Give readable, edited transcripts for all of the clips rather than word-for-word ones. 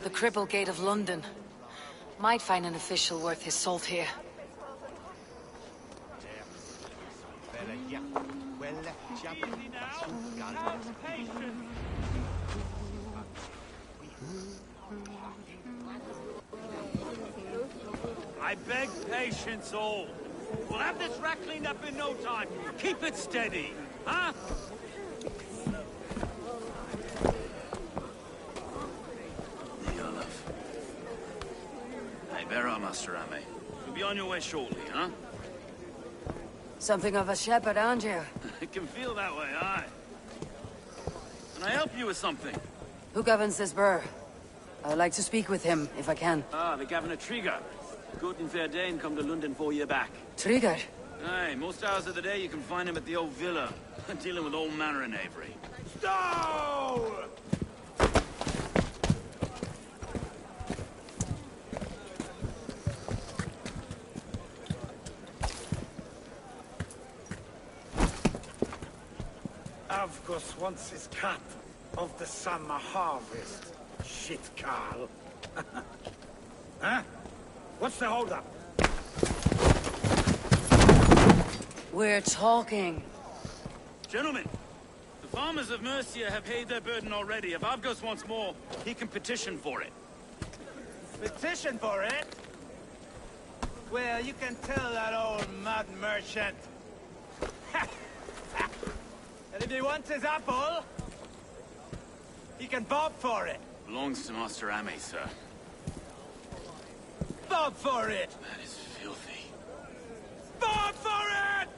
The Cribble Gate of London. Might find an official worth his salt here. I beg patience, all. We'll have this rat cleaned up in no time. Keep it steady, huh? Hey, bear up, Master Ame. You'll be on your way shortly, huh? Something of a shepherd, aren't you? It can feel that way, aye. Can I help you with something? Who governs this burr? I would like to speak with him, if I can. Ah, the Governor Trigger. Good and fair Dane come to London 4 year back. Trigger? Aye, most hours of the day you can find him at the old villa, dealing with all manner in Avery. Stow! Avgus wants his cut of the summer harvest. Shit, Carl. Huh? What's the holdup? We're talking. Gentlemen, the farmers of Mercia have paid their burden already. If Avgus wants more, he can petition for it. Petition for it? Well, you can tell that old mud merchant. And if he wants his apple, he can bob for it. Belongs to Master Ame, sir. Bob for it! That is filthy. Bob for it!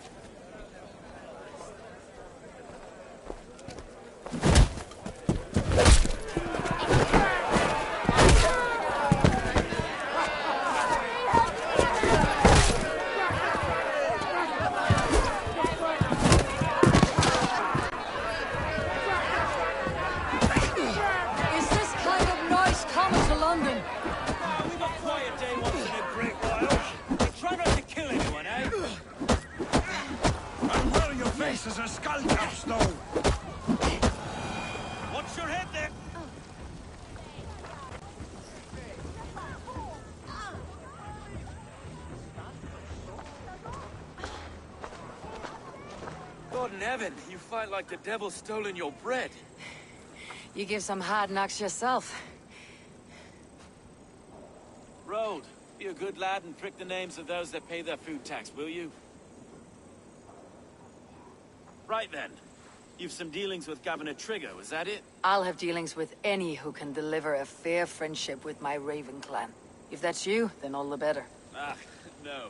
As a skull capstone. Watch your head there. God in heaven, you fight like the devil's stolen your bread. You give some hard knocks yourself. Road, be a good lad and prick the names of those that pay their food tax, will you? Right then. You've some dealings with Governor Trigger, was that it? I'll have dealings with any who can deliver a fair friendship with my Raven clan. If that's you, then all the better. Ah, no.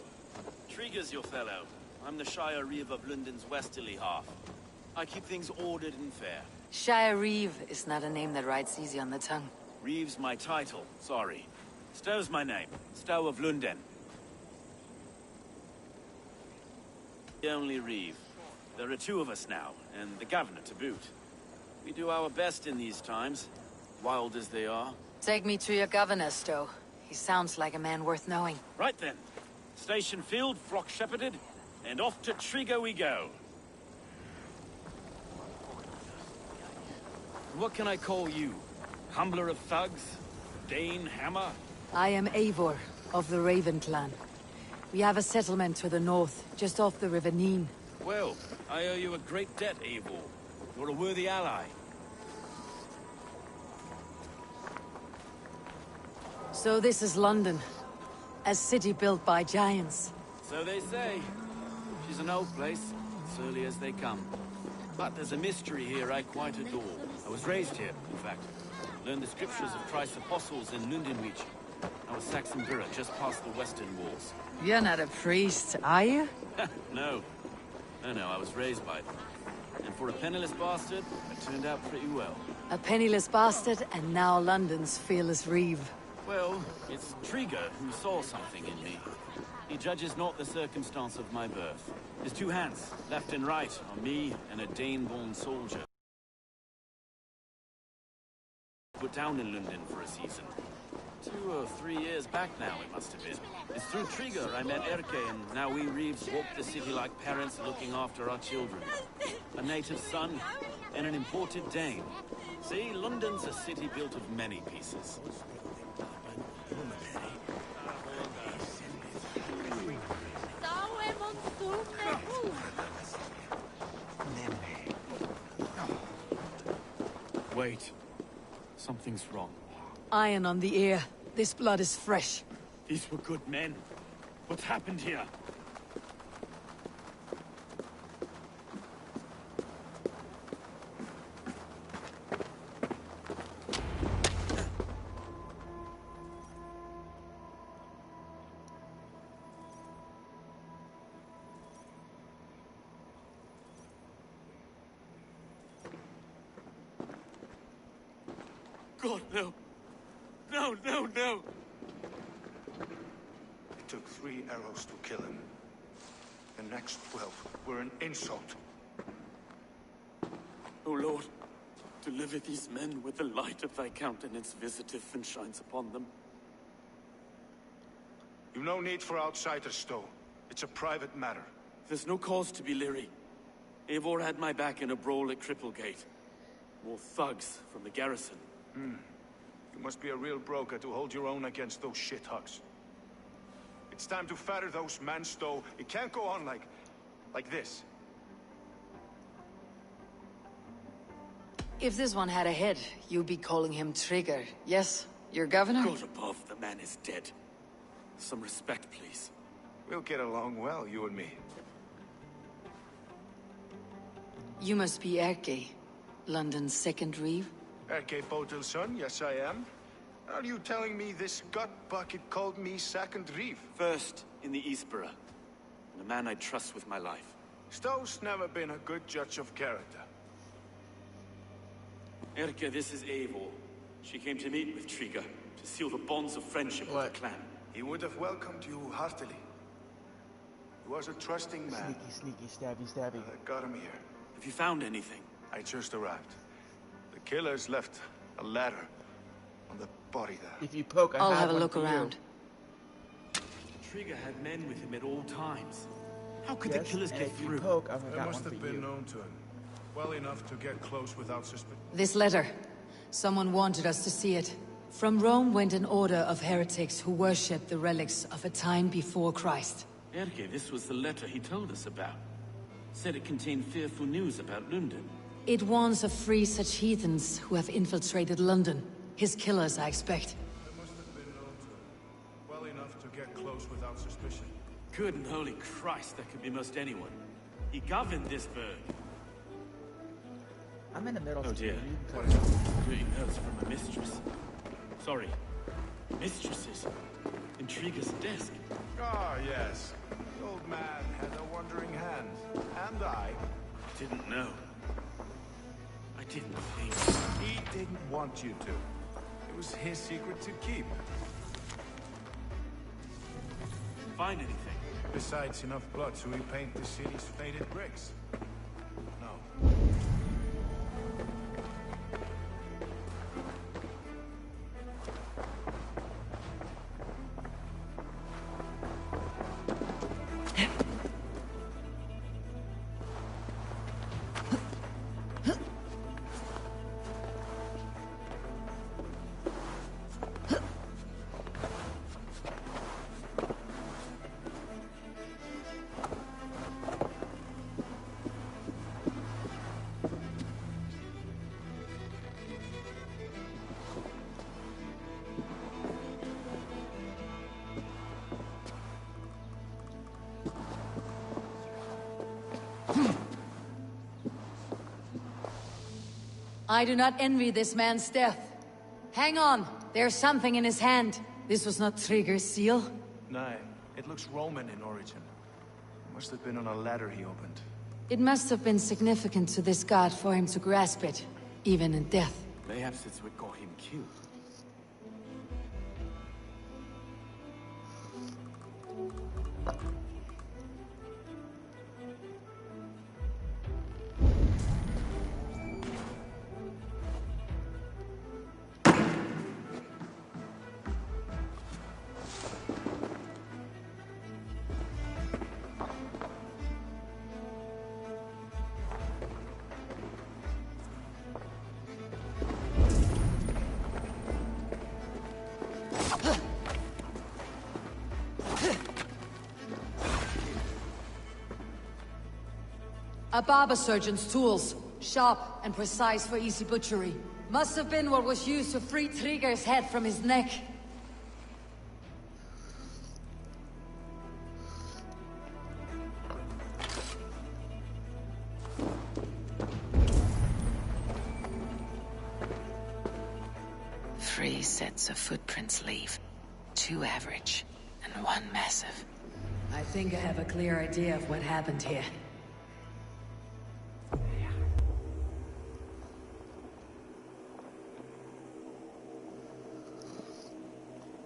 Trigger's your fellow. I'm the Shire Reeve of London's westerly half. I keep things ordered and fair. Shire Reeve is not a name that rides easy on the tongue. Reeve's my title, sorry. Stow's my name. Stow of London. The only Reeve. There are two of us now, and the governor to boot. We do our best in these times, wild as they are. Take me to your governor, Stow. He sounds like a man worth knowing. Right then. Station filled, flock shepherded, and off to Trigger we go. What can I call you? Humbler of thugs? Dane Hammer? I am Eivor, of the Raven clan. We have a settlement to the north, just off the River Neen. Well, I owe you a great debt, Eivor. You're a worthy ally. So this is London. A city built by giants. So they say. She's an old place, surly as they come. But there's a mystery here I quite adore. I was raised here, in fact. Learned the scriptures of Christ's apostles in Lundenreach. I was Saxon Borough, just past the western walls. You're not a priest, are you? No. No, I was raised by them. And for a penniless bastard, it turned out pretty well. A penniless bastard, and now London's fearless Reeve. Well, it's Trigger who saw something in me. He judges not the circumstance of my birth. His two hands, left and right, on me and a Dane-born soldier. Put down in London for a season. 2 or 3 years back now, it must have been. It's through Trigger I met Erke, and now we Reeves walk the city like parents looking after our children. A native son, and an imported Dane. See, London's a city built of many pieces. Wait. Something's wrong. Iron on the ear. This blood is fresh. These were good men. What's happened here? God, no. No, no, no! It took 3 arrows to kill him. The next 12 were an insult. O Lord, deliver these men with the light of thy countenance visiteth and shines upon them. You've no need for outsiders, Stow. It's a private matter. There's no cause to be leery. Eivor had my back in a brawl at Cripplegate. More thugs from the garrison. You must be a real broker to hold your own against those shithugs. It's time to fetter those men, Stow. It can't go on like this. If this one had a head, you'd be calling him Trigger. Yes? Your governor? God above, the man is dead. Some respect, please. We'll get along well, you and me. You must be Erke, London's second Reeve. Erke Botel's son, yes I am. Are you telling me this gut bucket called me second Reeve? First in the Eastborough, and a man I trust with my life. Stow's never been a good judge of character. Erke, this is Eivor. She came to meet with Trigger, to seal the bonds of friendship with the clan. He would have welcomed you heartily. He was a trusting man. Sneaky, stabby. I got him here. Have you found anything? I just arrived. The killers left a ladder on the body there. If you poke, I'll have a look around. Trigger had men with him at all times. How could Yes, the killers and get if you through? poke, I've They got must one have for been you. known to him. Well enough to get close without suspicion. This letter. Someone wanted us to see it. From Rome went an order of heretics who worshipped the relics of a time before Christ. Erke, this was the letter he told us about. Said it contained fearful news about London. It warns of 3 such heathens who have infiltrated London. His killers, I expect. They must have been known to him. Well enough to get close without suspicion. Good and holy Christ, that could be most anyone. He governed this burg. I'm in the middle. Oh dear. Cut. Doing notes from a mistress. Sorry. Mistresses. Intrigue's desk. Ah, yes. The old man had a wandering hand. And I. Didn't know. I didn't think. He didn't want you to. It was his secret to keep. Find anything? Besides enough blood to repaint the city's faded bricks. No. I do not envy this man's death. Hang on, there's something in his hand. This was not Trigger's seal. No, it looks Roman in origin. Must have been on a ladder he opened. It must have been significant to this god for him to grasp it, even in death. Perhaps it's what got him killed. A barber surgeon's tools. Sharp and precise for easy butchery. Must have been what was used to free Trigger's head from his neck. Three sets of footprints leave. 2 average, and 1 massive. I think I have a clear idea of what happened here.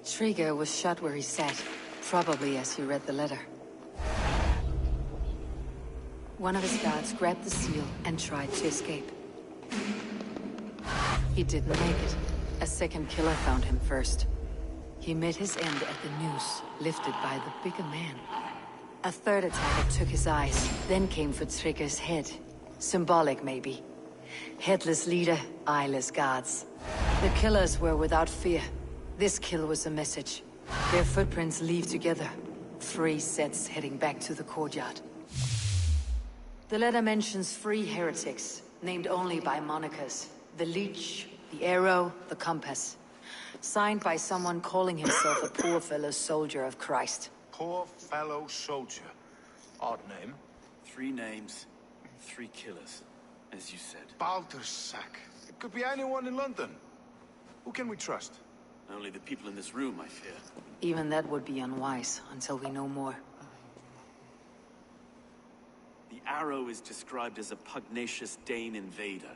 Trigger was shot where he sat, probably as he read the letter. One of his guards grabbed the seal and tried to escape. He didn't make it. A second killer found him first. He met his end at the noose, lifted by the bigger man. A third attacker took his eyes, then came for Trigger's head. Symbolic, maybe. Headless leader, eyeless guards. The killers were without fear. This kill was a message. Their footprints leave together. 3 sets heading back to the courtyard. The letter mentions 3 heretics, named only by monikers. The Leech, the Arrow, the Compass. Signed by someone calling himself a poor fellow soldier of Christ. Poor fellow soldier. Odd name. 3 names, 3 killers, as you said. Baldersack. It could be anyone in London. Who can we trust? Only the people in this room, I fear. Even that would be unwise, until we know more. The Arrow is described as a pugnacious Dane invader.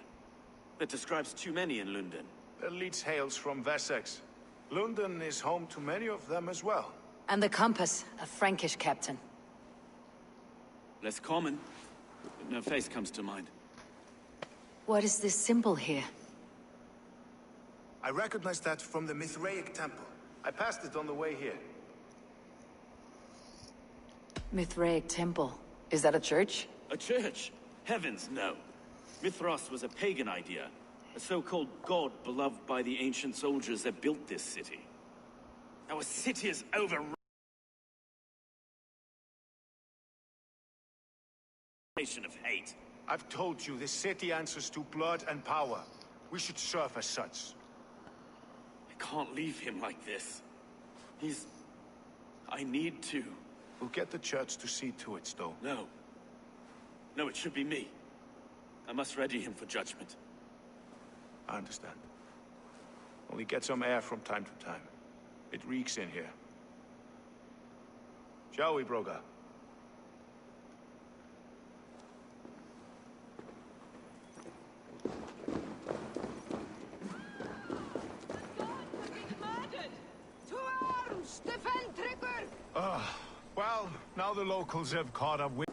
That describes too many in London. The Leech hails from Wessex. London is home to many of them as well. And the Compass, a Frankish captain. Less common, but no face comes to mind. What is this symbol here? I recognize that from the Mithraic temple. I passed it on the way here. Mithraic temple. Is that a church? A church? Heavens, no. Mithras was a pagan idea. A so-called god beloved by the ancient soldiers that built this city. Our city is over... of hate. I've told you, this city answers to blood and power. We should serve as such. I can't leave him like this. He's... I need to. We'll get the church to see to it, Stowe. No. No, it should be me. I must ready him for judgment. I understand. Only get some air from time to time. It reeks in here. Shall we, Broga? Well, now the locals have caught up with...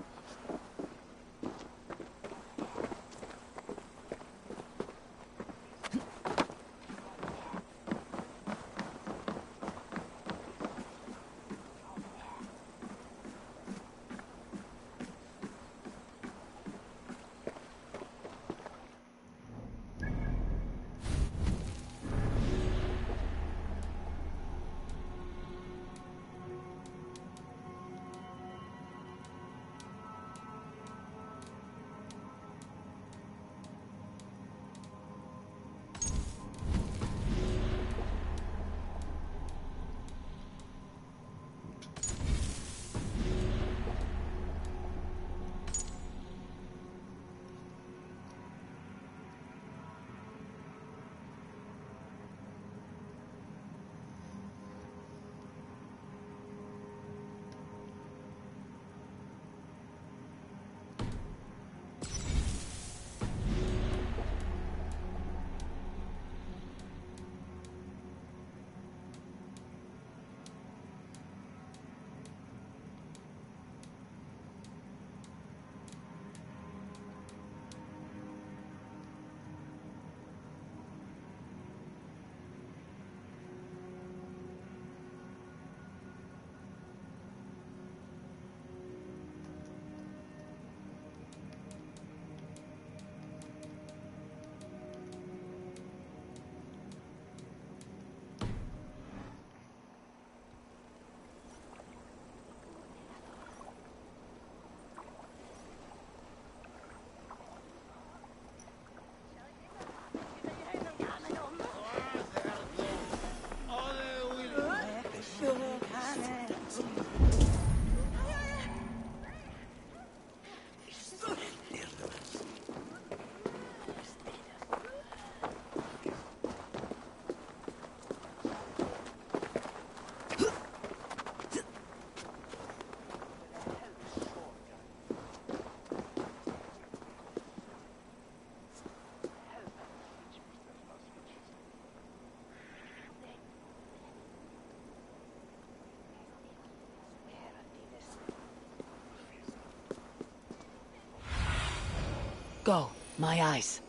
Go, my eyes.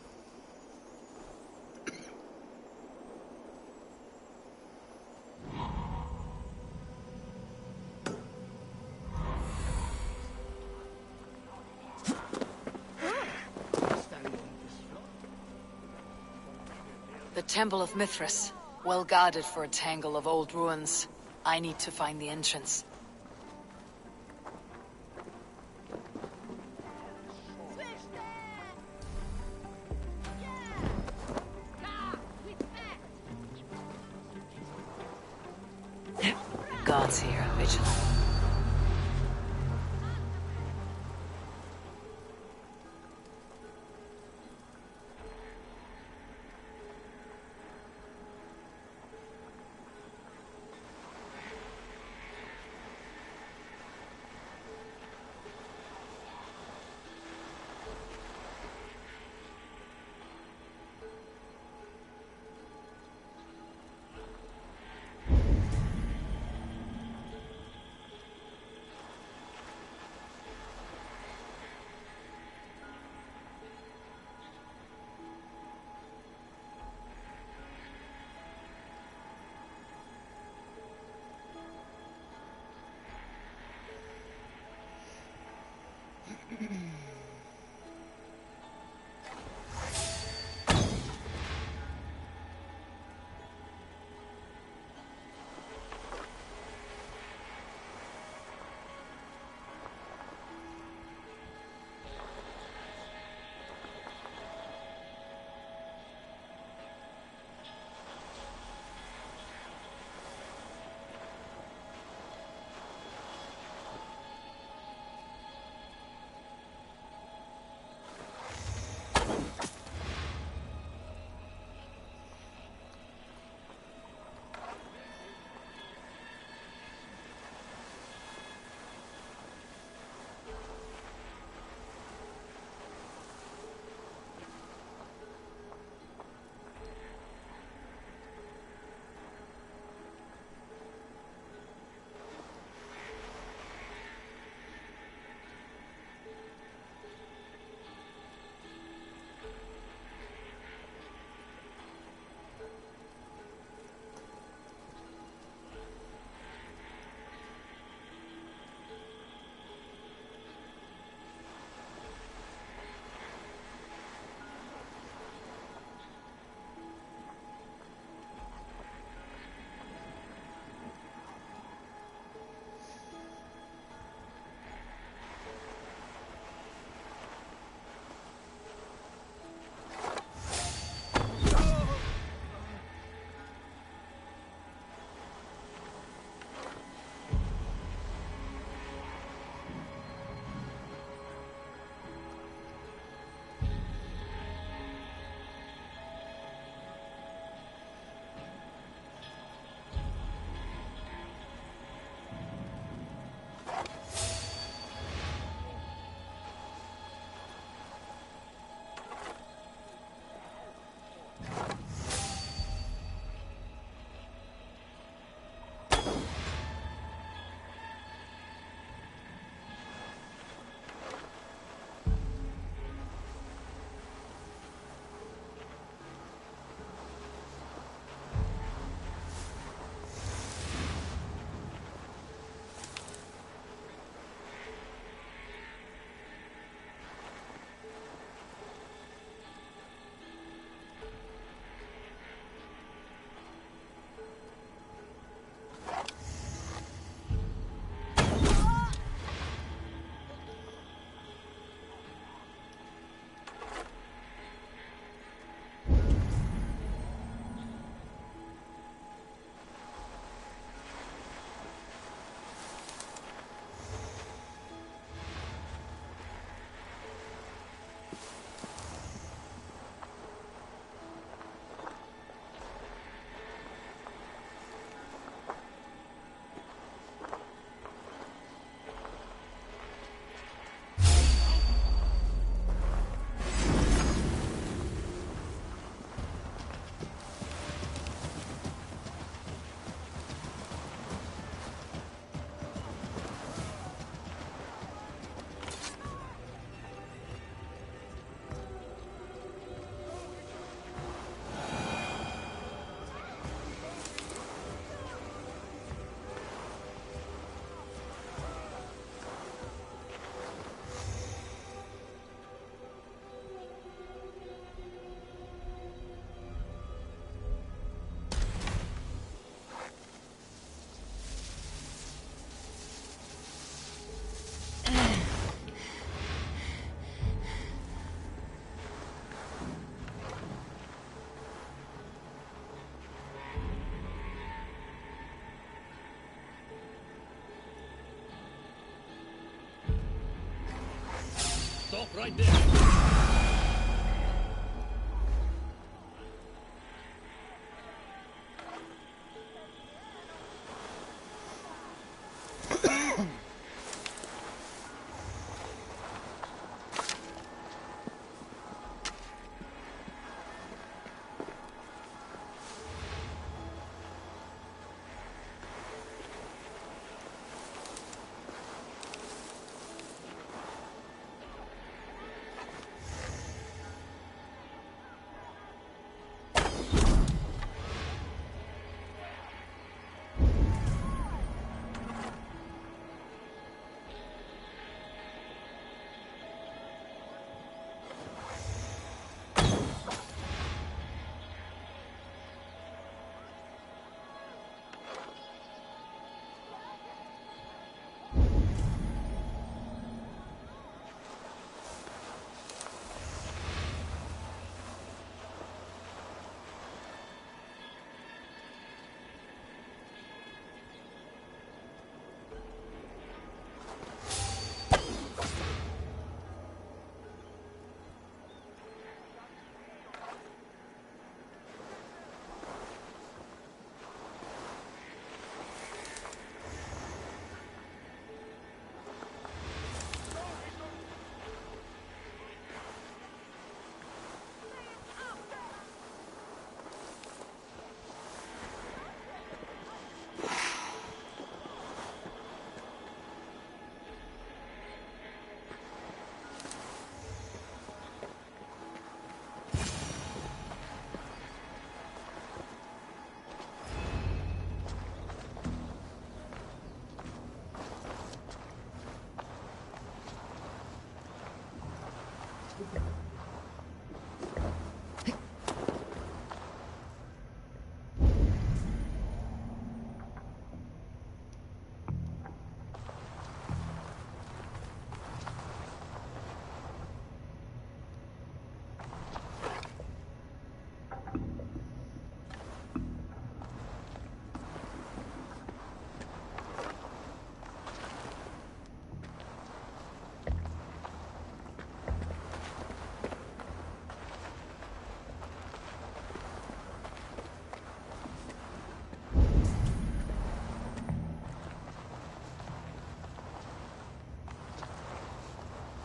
The Temple of Mithras, well guarded for a tangle of old ruins. I need to find the entrance. Guards here, vigilant. Stop right there!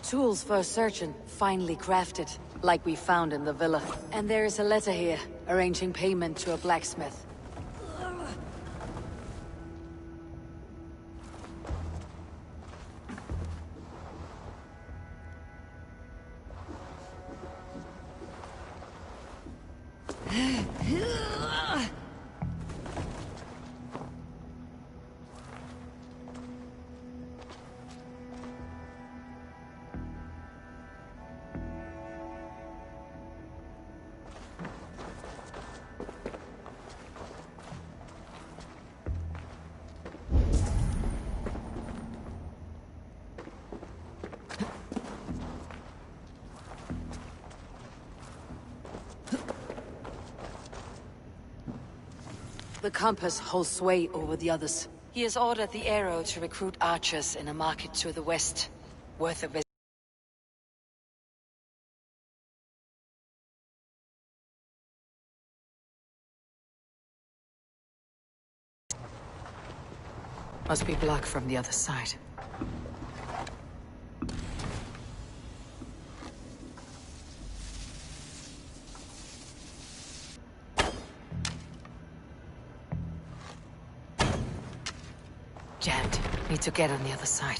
Tools for searching, finely crafted, like we found in the villa. And there is a letter here, arranging payment to a blacksmith. The compass holds sway over the others. He has ordered the arrow to recruit archers in a market to the west. Worth a visit. Must be blocked from the other side. Jammed. Need to get on the other side.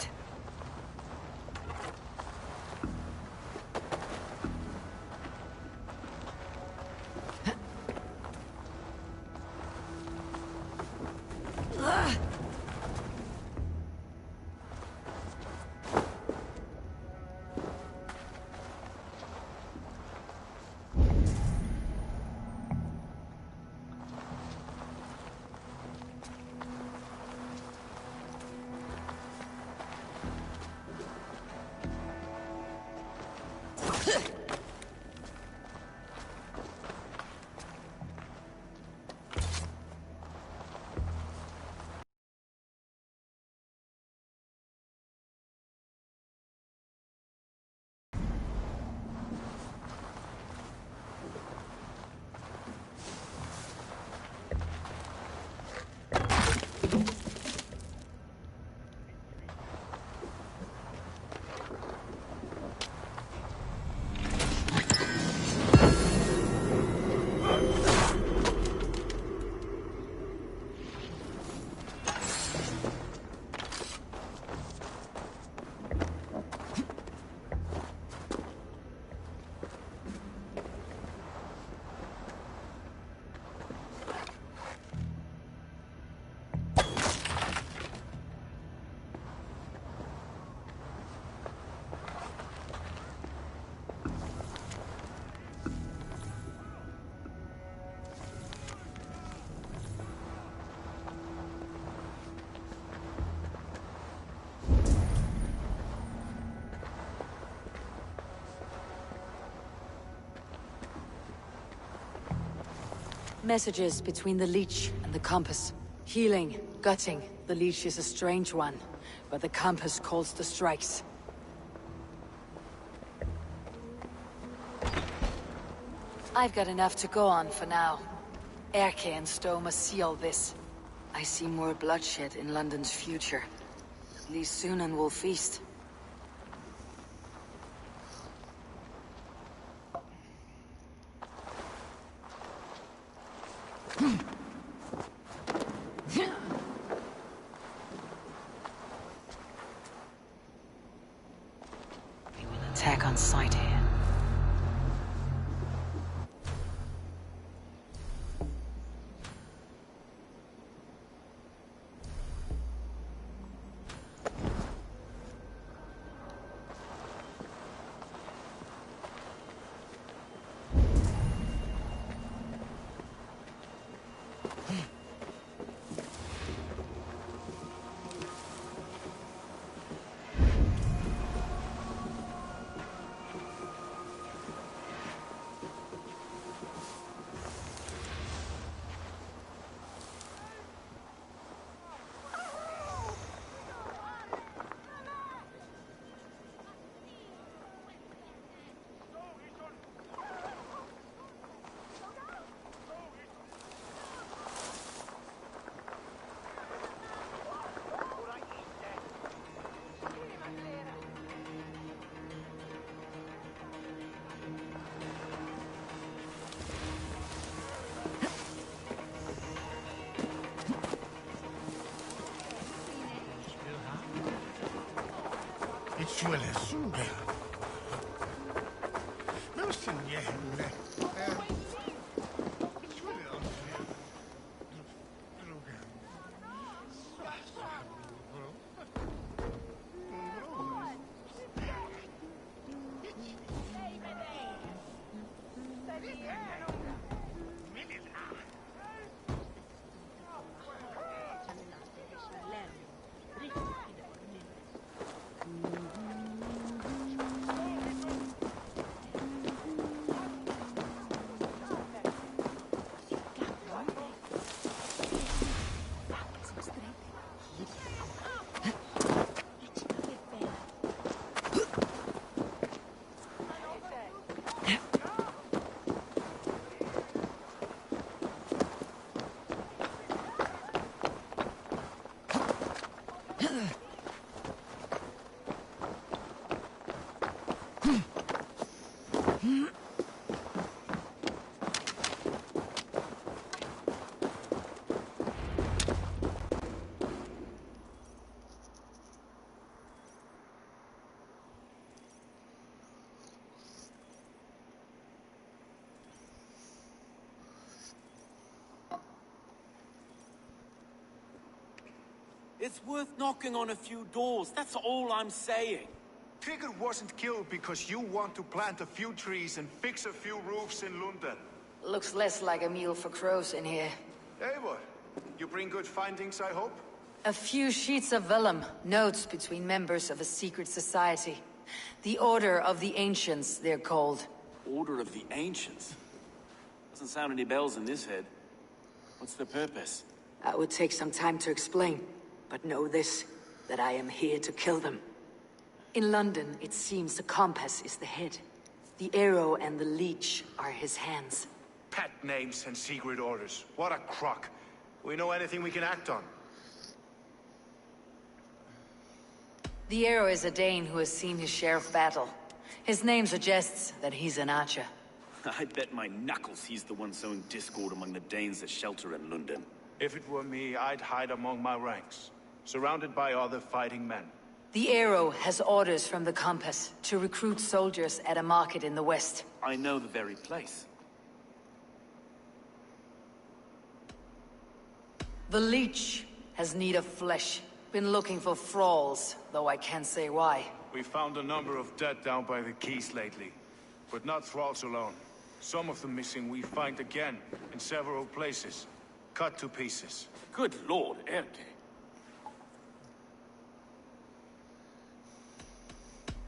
Messages between the leech and the compass. Healing, gutting. The leech is a strange one, but the compass calls the strikes. I've got enough to go on for now. Erke and Stowe must seal this. I see more bloodshed in London's future. At least Sunan will feast. We will attack on sight here. suele sube. Meusin jehne. Suele onse. Druga. It's worth knocking on a few doors, that's all I'm saying. Trigger wasn't killed because you want to plant a few trees and fix a few roofs in London. Looks less like a meal for crows in here. Hey, what? You bring good findings, I hope? A few sheets of vellum, notes between members of a secret society. The Order of the Ancients, they're called. Order of the Ancients? Doesn't sound any bells in this head. What's the purpose? That would take some time to explain. But know this, that I am here to kill them. In London, it seems the compass is the head. The arrow and the leech are his hands. Pet names and secret orders. What a crock. We know anything we can act on. The arrow is a Dane who has seen his share of battle. His name suggests that he's an archer. I bet my knuckles he's the one sowing discord among the Danes that shelter in London. If it were me, I'd hide among my ranks, surrounded by other fighting men. The arrow has orders from the compass to recruit soldiers at a market in the west. I know the very place. The leech has need of flesh. Been looking for thralls, though I can't say why. We found a number of dead down by the quays lately, but not thralls alone. Some of the missing we find again, in several places, cut to pieces. Good Lord, Erke.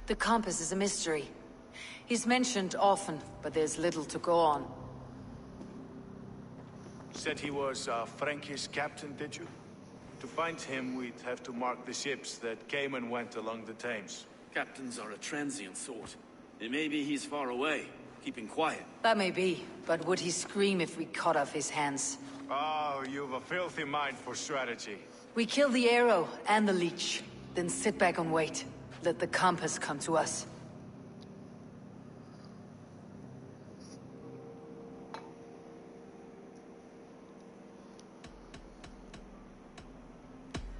The compass is a mystery. He's mentioned often, but there's little to go on. Said he was a Frankish captain, did you? To find him, we'd have to mark the ships that came and went along the Thames. Captains are a transient sort. And maybe he's far away, keeping quiet. That may be, but would he scream if we cut off his hands? Oh, you've a filthy mind for strategy. We kill the arrow and the leech, then sit back and wait. Let the compass come to us.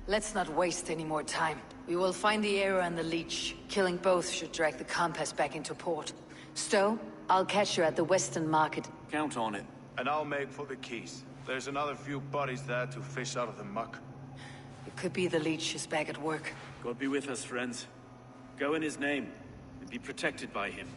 Let's not waste any more time. We will find the arrow and the leech. Killing both should drag the compass back into port. Stowe, I'll catch you at the Western Market. Count on it. And I'll make for the quays. There's another few bodies there to fish out of the muck. It could be the leech is back at work. God be with us, friends. Go in his name, and be protected by him.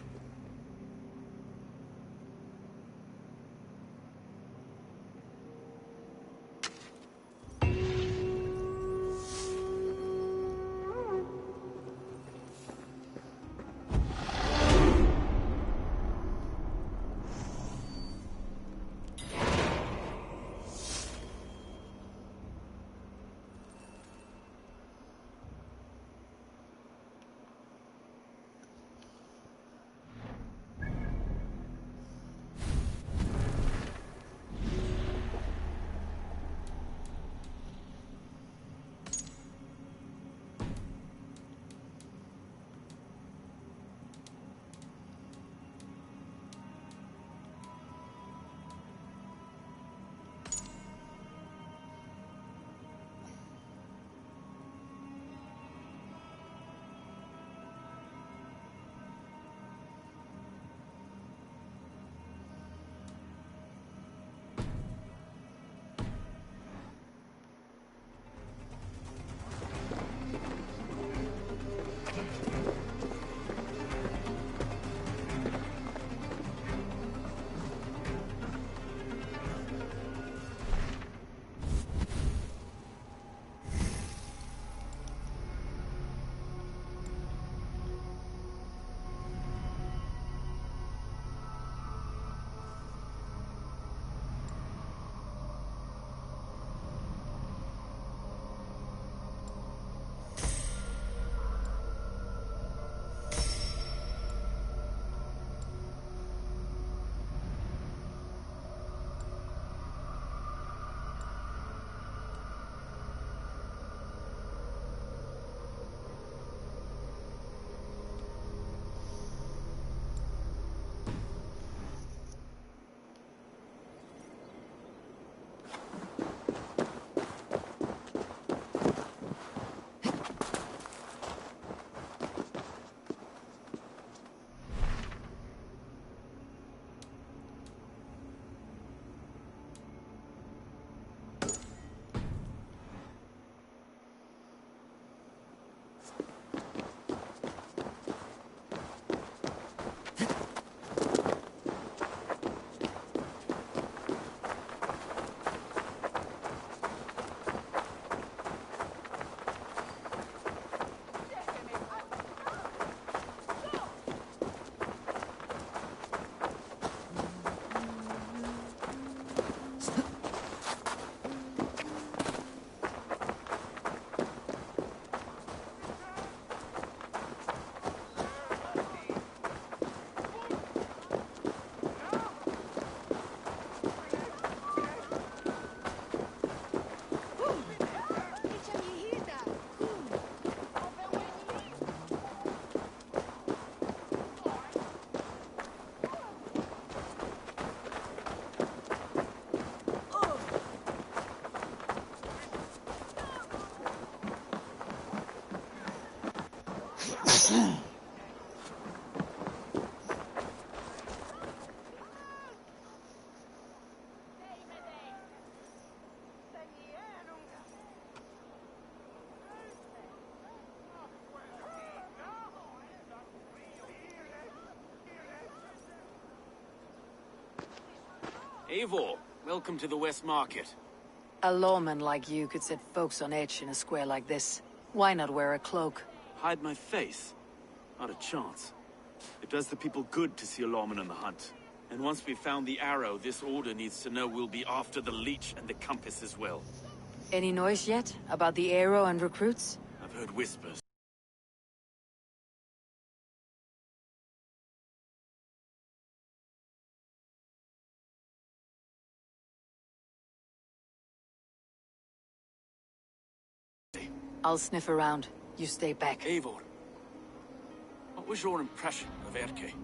Eivor, welcome to the West Market. A lawman like you could set folks on edge in a square like this. Why not wear a cloak? Hide my face? Not a chance. It does the people good to see a lawman on the hunt. And once we've found the arrow, this order needs to know we'll be after the leech and the compass as well. Any noise yet about the arrow and recruits? I've heard whispers. I'll sniff around. You stay back. Eivor, what was your impression of Erke?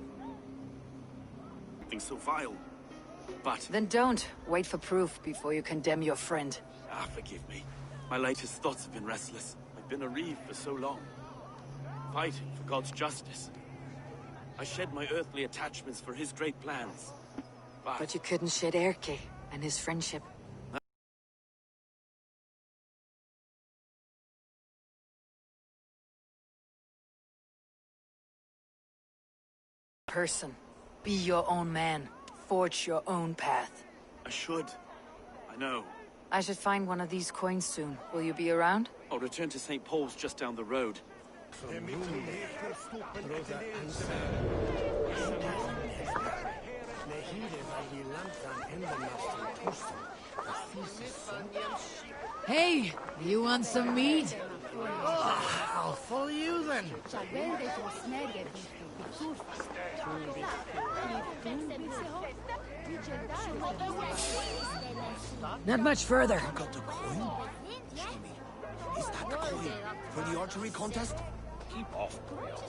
Nothing so vile. But... Then don't. Wait for proof before you condemn your friend. forgive me. My latest thoughts have been restless. I've been a reeve for so long. Fighting for God's justice. I shed my earthly attachments for his great plans. But you couldn't shed Erke and his friendship. Person. Be your own man. Forge your own path. I should. I know. I should find one of these coins soon. Will you be around? I'll return to St. Paul's just down the road. Hey, you want some meat? I'll follow you then. Not much further. Got the coin? Show me. Is that the coin for the archery contest? Keep off, Grail.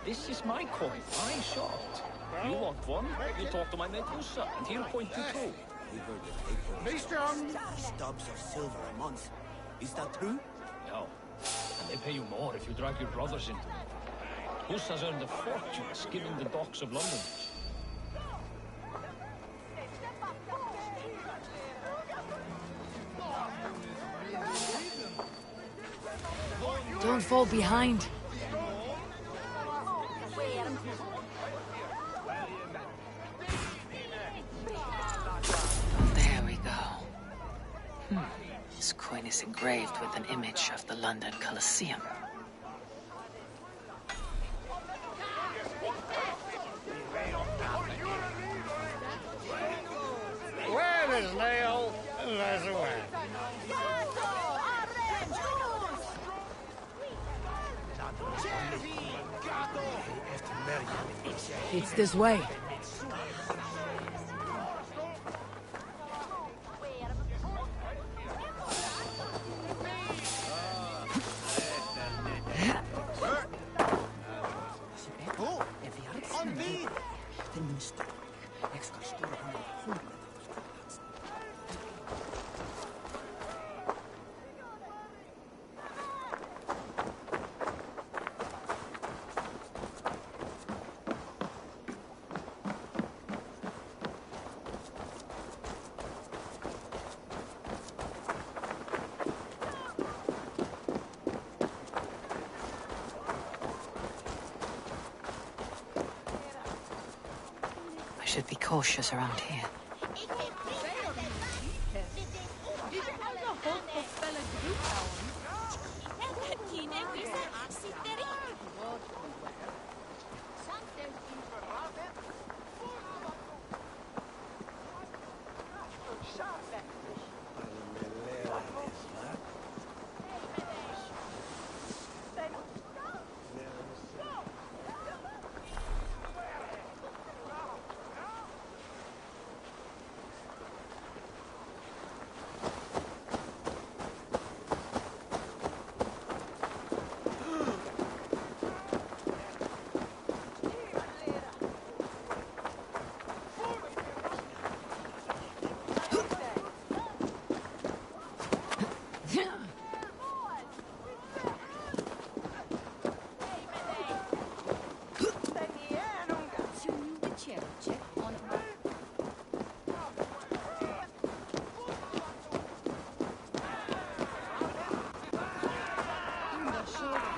This is my coin. I shot. You want one? You talk to my mate Usa, and he'll point you too. We heard they pay for Be strong. stubs of silver a month. Is that true? No. And they pay you more if you drag your brothers into it. Usa's earned a fortune skimming the docks of London. Don't fall behind. There we go. This coin is engraved with an image of the London Colosseum. Where is Nail? There's a way. It's this way. I should be cautious around here.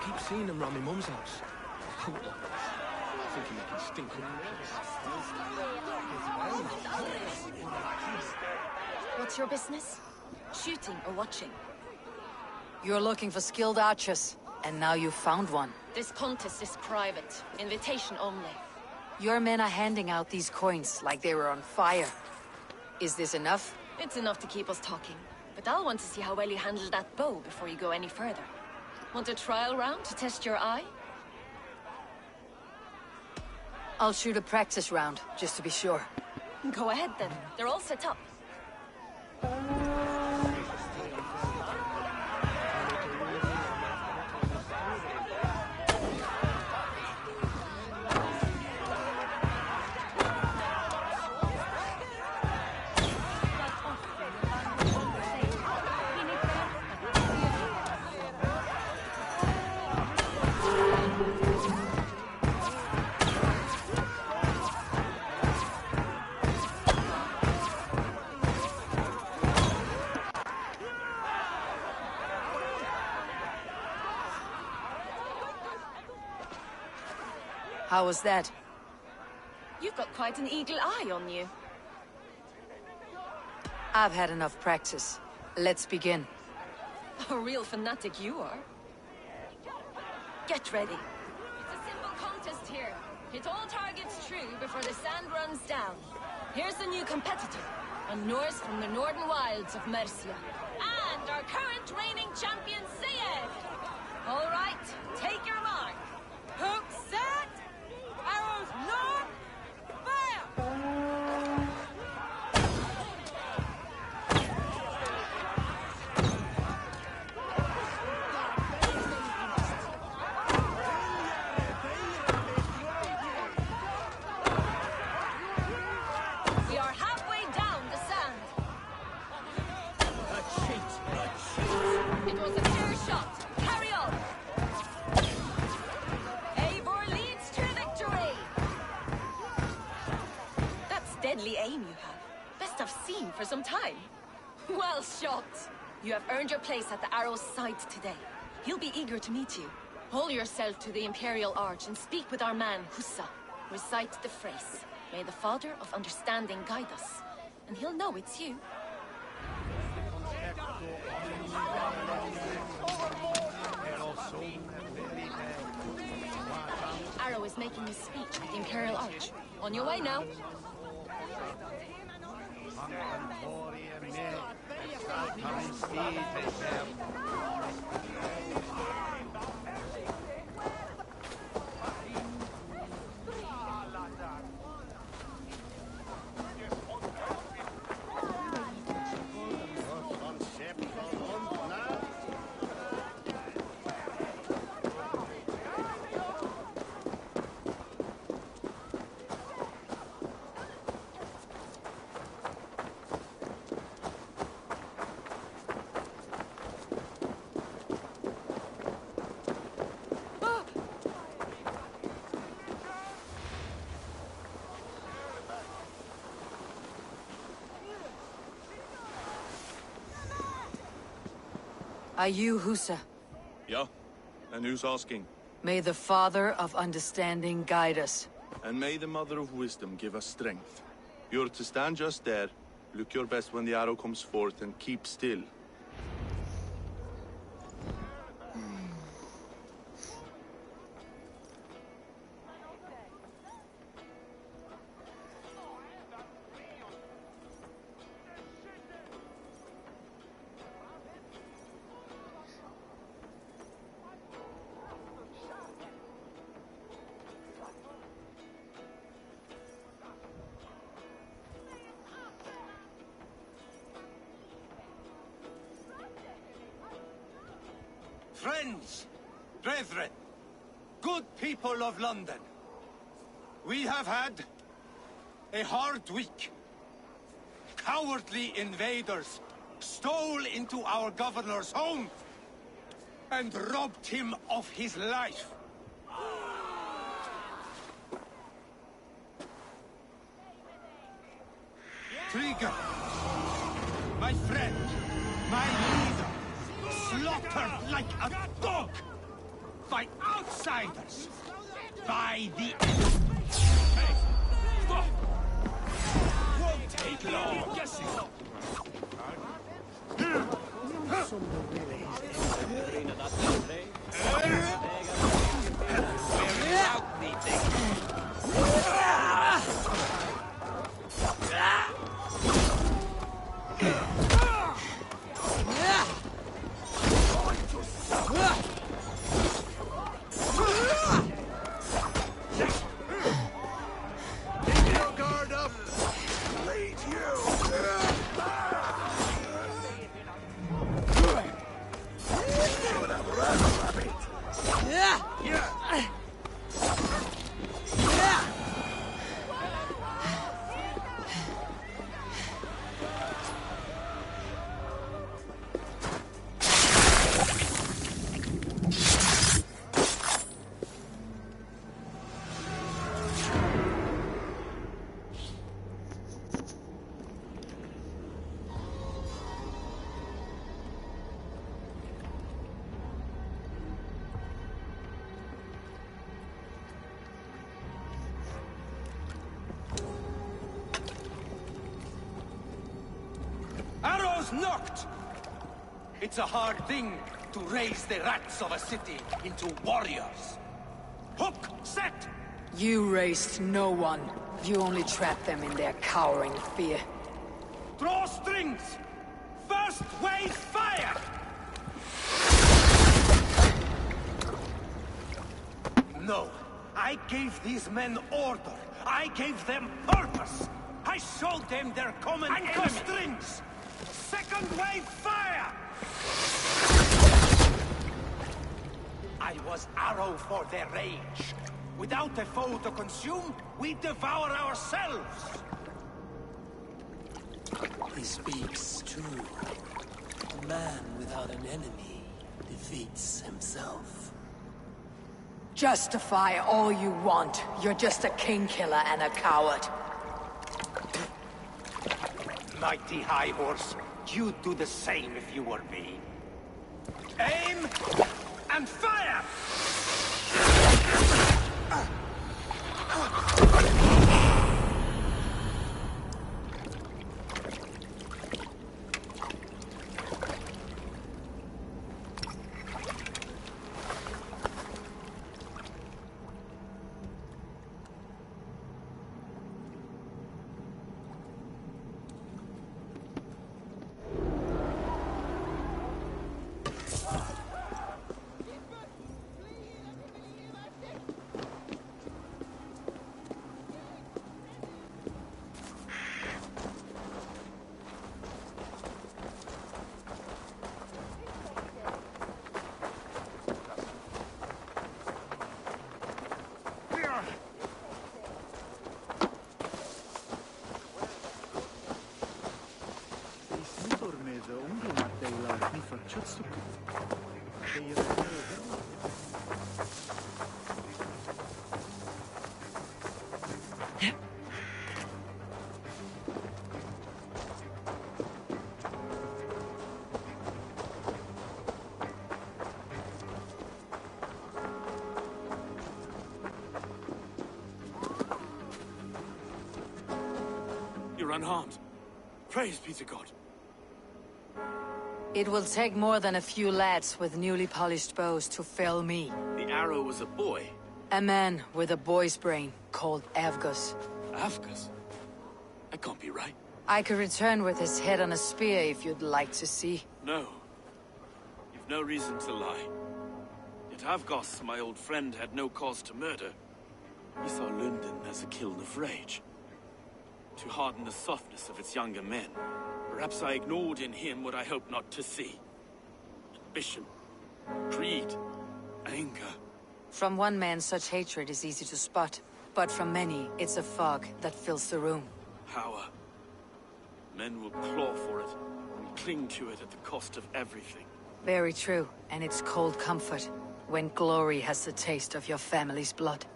Keep seeing them around my mum's house. thinking you can stink up the place. What's your business? Shooting or watching? You're looking for skilled archers, and now you found one. This contest is private. Invitation only. Your men are handing out these coins like they were on fire. Is this enough? It's enough to keep us talking. But I'll want to see how well you handle that bow before you go any further. Want a trial round to test your eye? I'll shoot a practice round, just to be sure. Go ahead then. They're all set up. How was that? You've got quite an eagle eye on you. I've had enough practice. Let's begin. A real fanatic you are. Get ready. It's a simple contest here. Hit all targets true before the sand runs down. Here's the new competitor, a Norse from the northern wilds of Mercia. And our current reigning champion, Sayed! All right, take your mark. Hook set! Arrows north! Fire! We are halfway down the sand. It was a fair shot. Carry on. Eivor leads to victory. That's deadly aim you have. Best I've seen for some time. Well shot. You have earned your place at the Arrow's side today. He'll be eager to meet you. Hold yourself to the Imperial Arch and speak with our man, Hussa. Recite the phrase. May the Father of Understanding guide us. And he'll know it's you. Arrow is making his speech at the Imperial Arch. On your way now. Are you Hussa? Yeah? And who's asking? May the Father of Understanding guide us. And may the Mother of Wisdom give us strength. You're to stand just there, look your best when the arrow comes forth, and keep still. Friends, brethren, good people of London, we have had a hard week. Cowardly invaders stole into our governor's home and robbed him of his life. Trigger, my friend, my leader, slaughtered like a dog by outsiders, by the enemy. was knocked! It's a hard thing to raise the rats of a city into warriors. Hook, set! You raised no one. You only trapped them in their cowering fear. Draw strings! First wave fire! No, I gave these men order. I gave them purpose. I showed them their common enemy. And strings! Second wave fire! I was arrow for their rage. Without a foe to consume, we devour ourselves! He speaks true. A man without an enemy defeats himself. Justify all you want. You're just a king-killer and a coward. Mighty High Horse, you'd do the same if you were me. Aim and fire! You're unharmed. Praise be to God. It will take more than a few lads with newly polished bows to fell me. The arrow was a boy. A man with a boy's brain, called Avgus. Avgus? That can't be right. I could return with his head on a spear if you'd like to see. No. You've no reason to lie. Yet Avgos, my old friend, had no cause to murder. He saw London as a kiln of rage. To harden the softness of its younger men. Perhaps I ignored in him what I hoped not to see. Ambition, greed, anger. From one man, such hatred is easy to spot. But from many, it's a fog that fills the room. Power. Men will claw for it, and cling to it at the cost of everything. Very true, and it's cold comfort, when glory has the taste of your family's blood.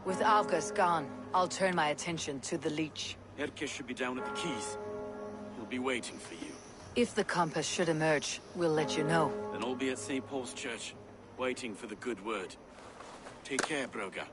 With Avgus gone, I'll turn my attention to the Leech. Erke should be down at the quays. He'll be waiting for you. If the compass should emerge, we'll let you know. Then I'll be at St. Paul's Church, waiting for the good word. Take care, Broga.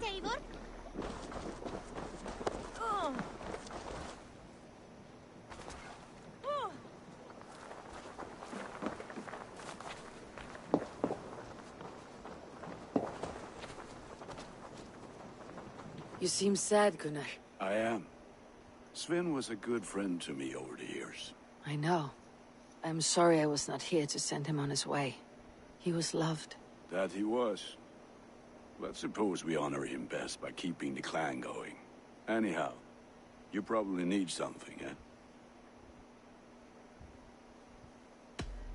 Davor. You seem sad, Gunnar. I am. Sven was a good friend to me over the years. I know. I'm sorry I was not here to send him on his way. He was loved. That he was. But suppose we honor him best by keeping the clan going. Anyhow, you probably need something, eh?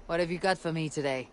What have you got for me today?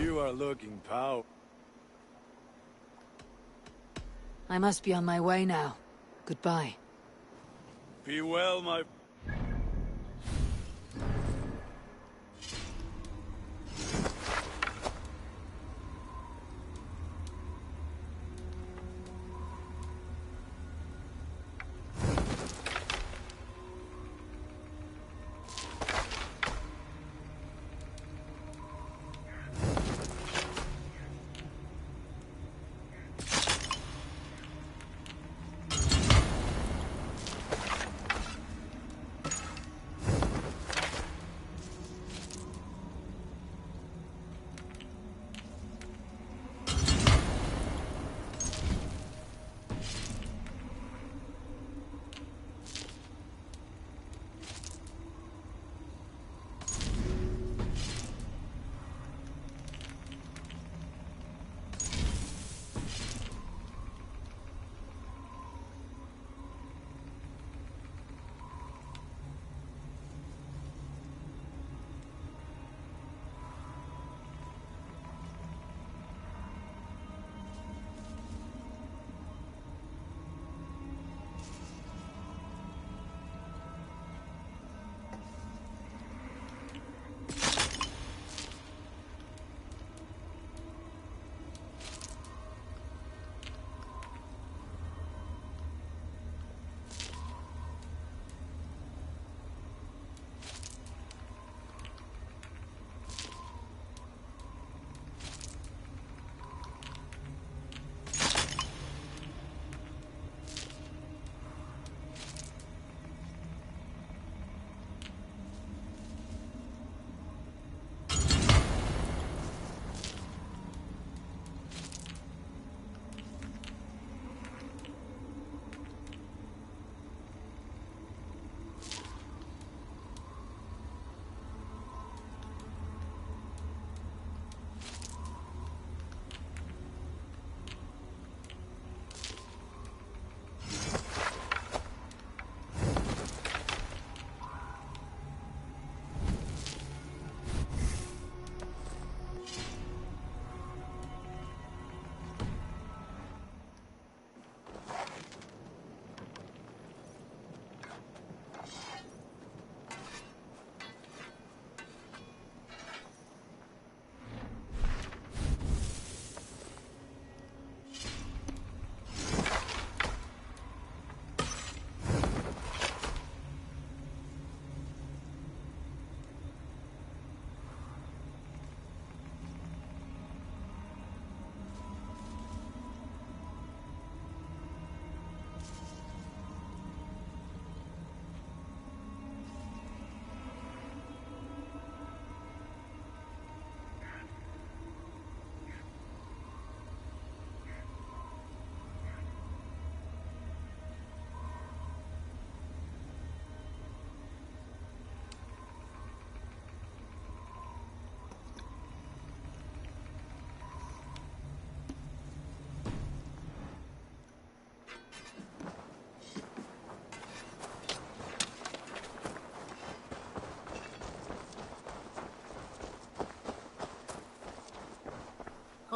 You are looking pow. I must be on my way now. Goodbye. Be well, my...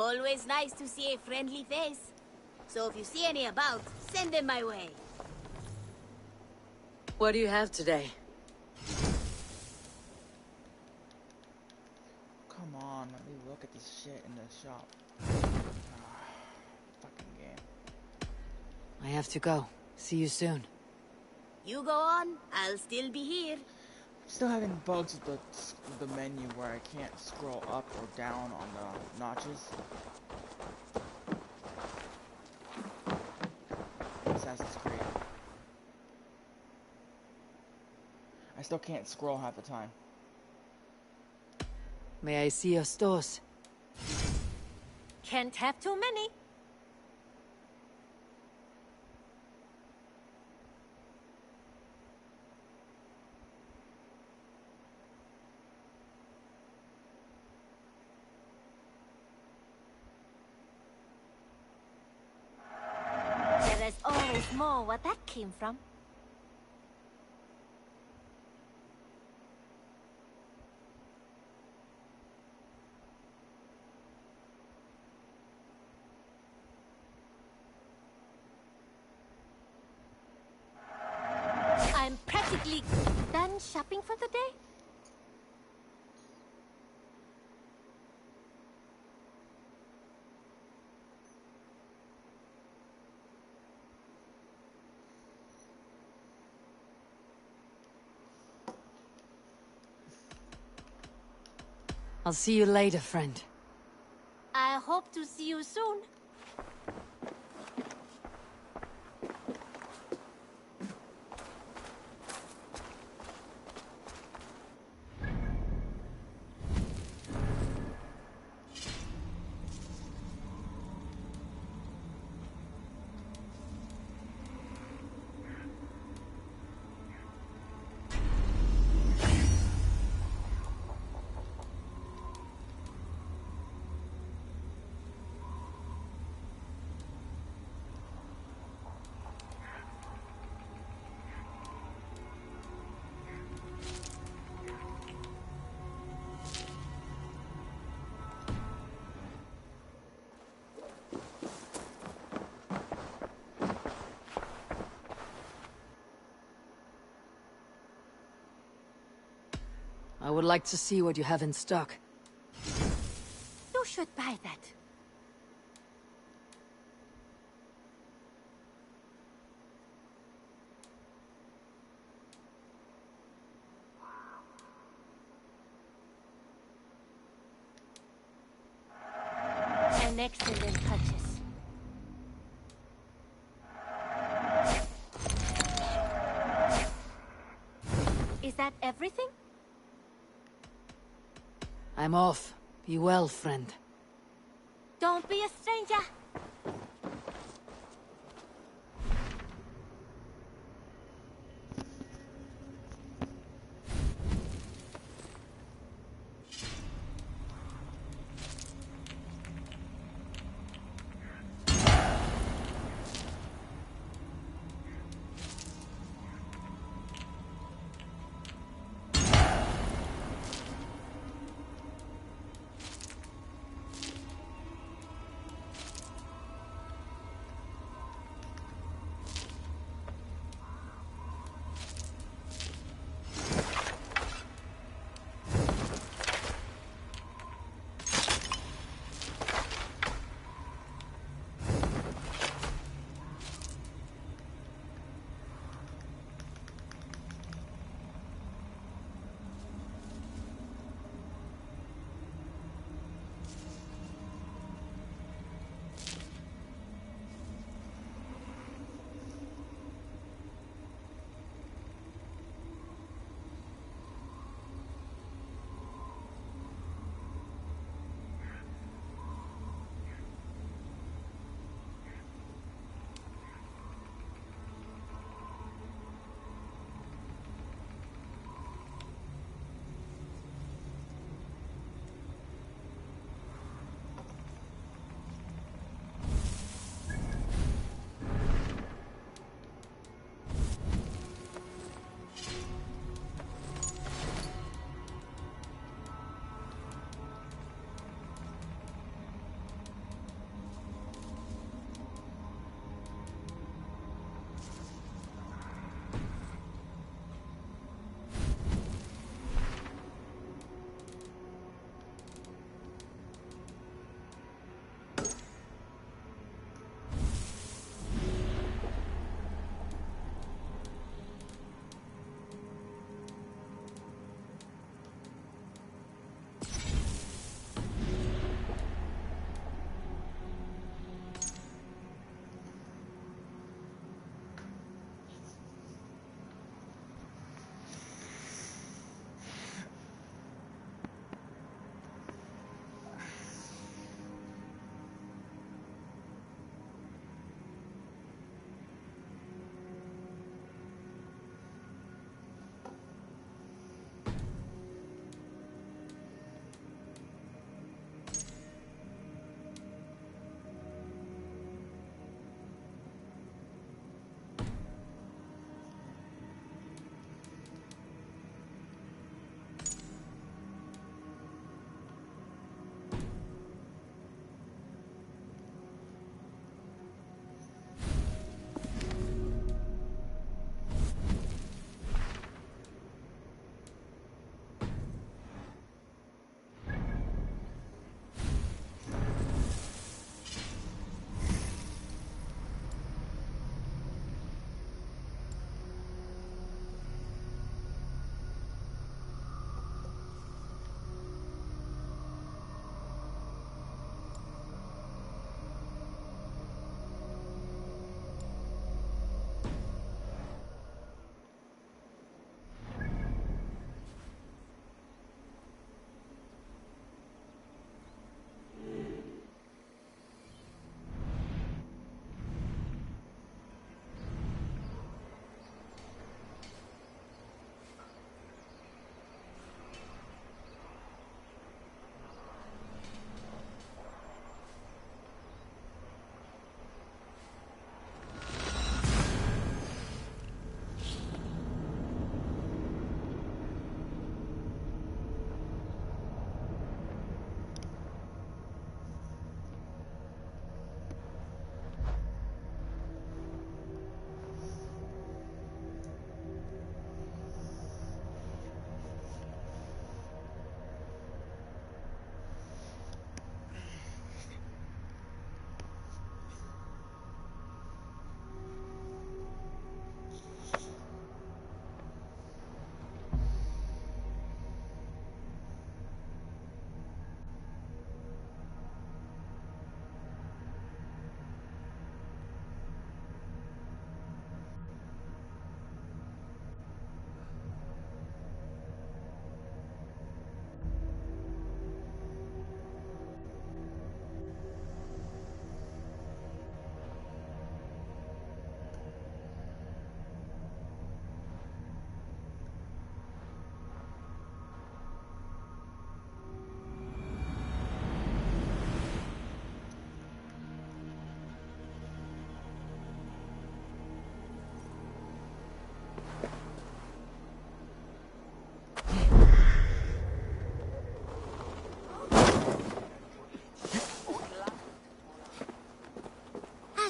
Always nice to see a friendly face. So if you see any about, send them my way. What do you have today? Come on, let me look at this shit in the shop. Fucking game. I have to go. See you soon. You go on, I'll still be here. Still having bugs with the menu where I can't scroll up or down on the notches. Assassin's Creed. I still can't scroll half the time. May I see your stores? Can't have too many. There is always more where that came from. I'm practically done shopping for the day. I'll see you later, friend. I hope to see you soon. I would like to see what you have in stock. You should buy that. An excellent purchase. Is that everything? I'm off. Be well, friend. Don't be a stranger.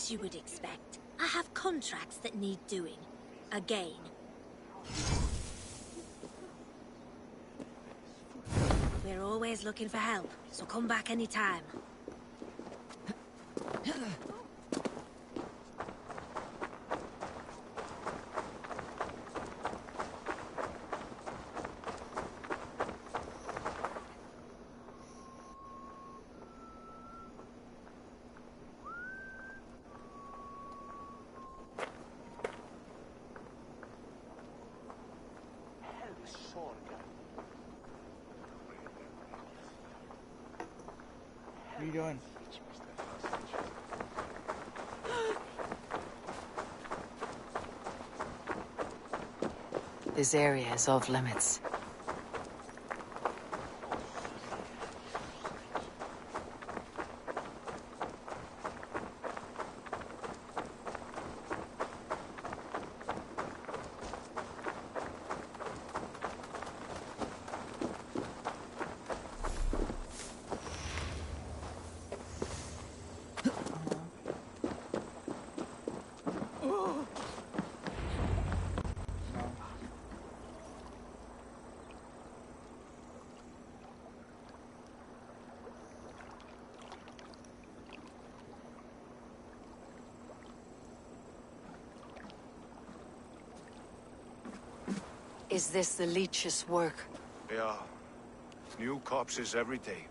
As you would expect, I have contracts that need doing. Again. We're always looking for help, so come back anytime. What are you doing? This area is off limits. Is this the leech's work? Yeah. New corpses every day.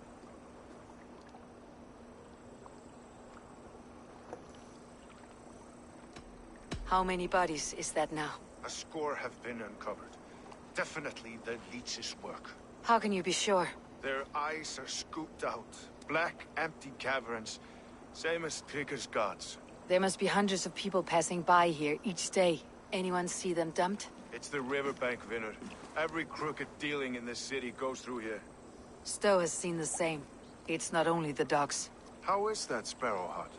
How many bodies is that now? A score have been uncovered. Definitely the leech's work. How can you be sure? Their eyes are scooped out. Black, empty caverns. Same as Trigger's gods. There must be hundreds of people passing by here each day. Anyone see them dumped? It's the riverbank, Vinner. Every crooked dealing in this city goes through here. Stowe has seen the same. It's not only the dogs. How is that Sparrow Hut?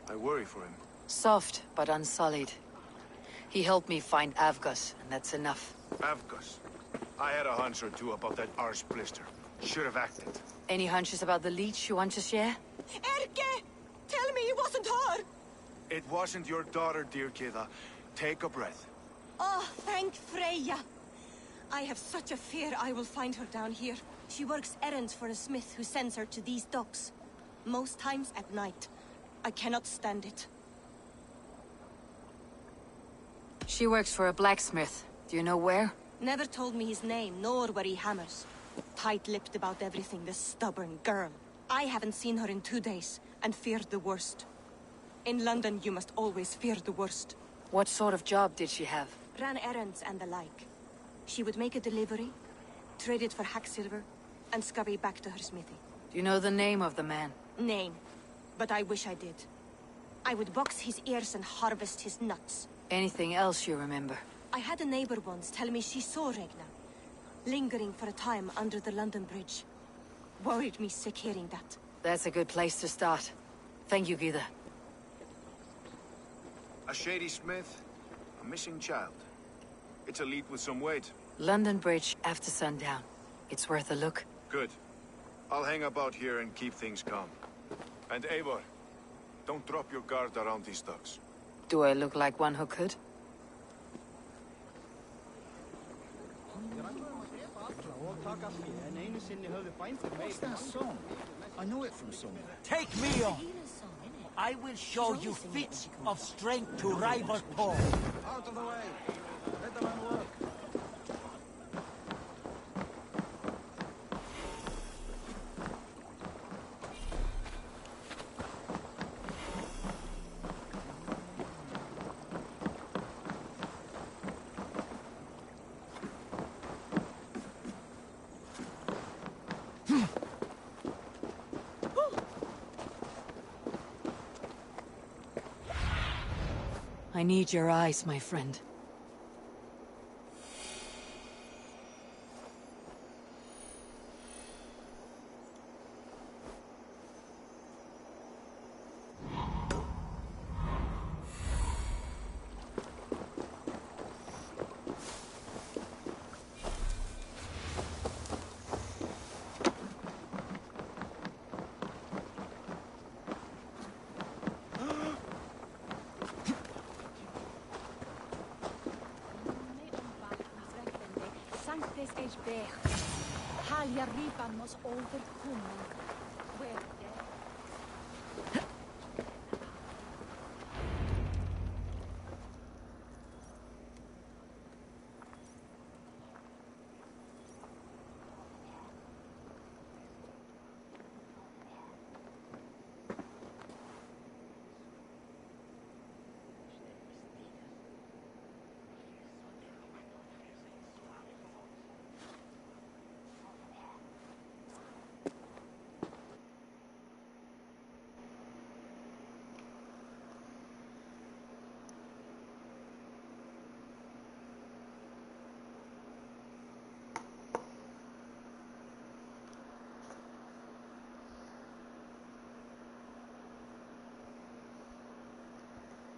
I worry for him. Soft, but unsullied. He helped me find Avgus, and that's enough. Avgus. I had a hunch or two about that arse blister. Should have acted. Any hunches about the leech you want to share? Erke! Tell me it wasn't her! It wasn't your daughter, dear Kida. Take a breath. Oh, thank Freya. I have such a fear I will find her down here. She works errands for a smith who sends her to these docks. Most times at night. I cannot stand it. She works for a blacksmith. Do you know where? Never told me his name, nor where he hammers. Tight-lipped about everything, this stubborn girl. I haven't seen her in 2 days, and feared the worst. In London, you must always fear the worst. What sort of job did she have? Ran errands and the like. She would make a delivery, trade it for hack silver, and scurry back to her smithy. Do you know the name of the man? Name. But I wish I did. I would box his ears and harvest his nuts. Anything else you remember? I had a neighbor once tell me she saw Regna, lingering for a time under the London Bridge. Worried me sick hearing that. That's a good place to start. Thank you, Gida. A shady smith, a missing child. It's a lead with some weight. London Bridge after sundown. It's worth a look. Good. I'll hang about here and keep things calm. And Eivor, don't drop your guard around these ducks. Do I look like one who could? What's that song? I know it from somewhere. Take me on! I will show you feats of strength to rival Paul. Out of the way! Let the man work. I need your eyes, my friend. antes es ver. Halja ripan nos overkomen.